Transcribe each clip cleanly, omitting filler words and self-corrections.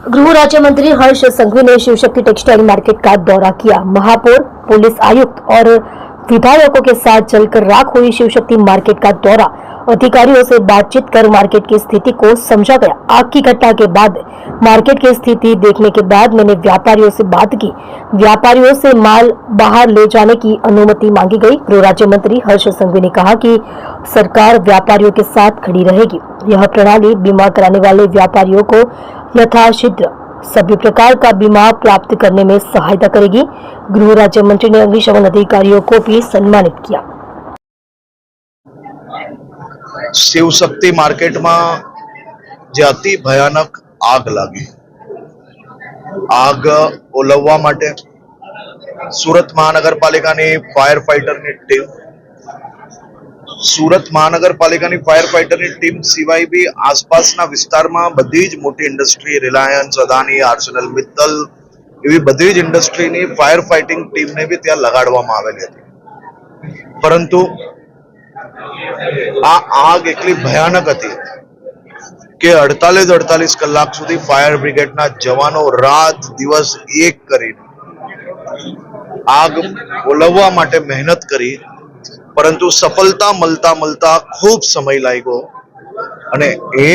गृह राज्य मंत्री हर्ष संघवी ने शिव शक्ति टेक्सटाइल मार्केट का दौरा किया। महापौर, पुलिस आयुक्त और विधायकों के साथ जलकर राख हुई शिव शक्ति मार्केट का दौरा। अधिकारियों से बातचीत कर मार्केट की स्थिति को समझा गया। आग की घटना के बाद मार्केट की स्थिति देखने के बाद मैंने व्यापारियों से बात की। व्यापारियों से माल बाहर ले जाने की अनुमति मांगी गई। गृह राज्य मंत्री हर्ष संघवी ने कहा कि सरकार व्यापारियों के साथ खड़ी रहेगी। यह प्रणाली बीमा कराने वाले व्यापारियों को यथाशीघ्र सभी प्रकार का बीमा प्राप्त करने में सहायता करेगी। गृह राज्य मंत्री ने अग्निशमन अधिकारियों को भी सम्मानित किया। शिव शक्ति मार्केट में जे अति भयानक आग लगी, आग ओलववा माटे सूरत महानगरपालिकानी फायर फाइटरनी टीम, सूरत महानगरपालिकानी फायर फाइटरनी टीम सिवाय भी आसपासना विस्तारमा बधी ज मोटी इंडस्ट्री रिलायंस, अदानी, आर्सेनल मित्तल एवी बधी ज इंडस्ट्रीनी फायर फाइटिंग टीमने भी त्यां लगाडवामां आवेली हती। परंतु आ आग એટલી ભયાનક હતી કે 48 કલાક સુધી ફાયર બ્રિગેડના જવાનો રાત દિવસ એક કરીને આગ ઓલવવા માટે મહેનત કરી, પરંતુ સફળતા મળતા ખૂબ સમય લાગ્યો અને એ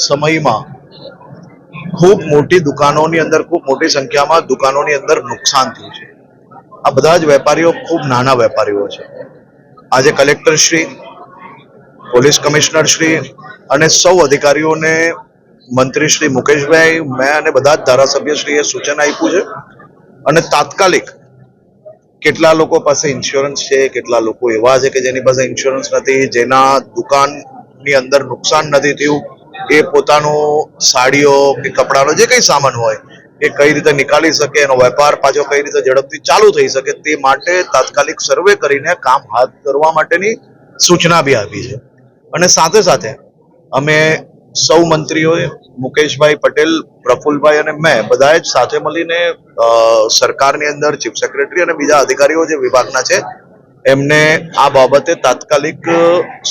સમયમાં ખૂબ મોટી દુકાનોની અંદર, ખૂબ મોટી સંખ્યામાં દુકાનોની અંદર નુકસાન થયું છે। આ બધા જ વેપારીઓ ખૂબ નાના વેપારીઓ છે। આજે collector Shri, police commissioner Shri અને સૌ અધિકારીઓને મંત્રી શ્રી મુકેશભાઈ, મેં અને બધા જ ધારાસભ્યશ્રીએ સૂચન આપ્યું છે અને તાત્કાલિક કેટલા લોકો પાસે ઇન્સ્યોરન્સ છે, કેટલા લોકો એવા છે કે જેની પાસે ઇન્સ્યોરન્સ નથી, જેના દુકાનની અંદર નુકસાન નથી થયું, એ પોતાનો સાડીઓ કે કપડાનો જે કંઈ સામાન હોય એ કઈ રીતે નીકાળી શકે, એનો વેપાર પાછો કઈ રીતે ઝડપથી ચાલુ થઈ શકે તે માટે તાત્કાલિક સર્વે કરીને કામ હાથ ધરવા માટેની સૂચના બી આપી છે। અને સાથે સાથે અમે સૌ મંત્રીઓએ, મુકેશભાઈ પટેલ, પ્રફુલભાઈ અને મેં બધાએ જ સાથે મળીને સરકારની અંદર ચીફ સેક્રેટરી અને બીજા અધિકારીઓ જે વિભાગના છે એમને આ બાબતે તાત્કાલિક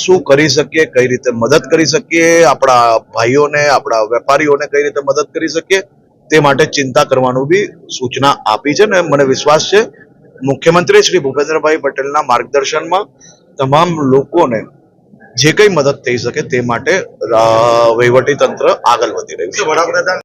શું કરી શકીએ, કઈ રીતે મદદ કરી શકીએ, આપણા ભાઈઓને, આપણા વેપારીઓને કઈ રીતે મદદ કરી શકીએ તે માટે ચિંતા કરવાનું બી સૂચના આપી છે। ને મને વિશ્વાસ છે મુખ્યમંત્રી શ્રી ભૂપેન્દ્રભાઈ પટેલના માર્ગદર્શનમાં તમામ લોકોને જે કંઈ મદદ થઈ શકે તે માટે વહીવટી તંત્ર આગળ વધી રહ્યું છે। વડાપ્રધાન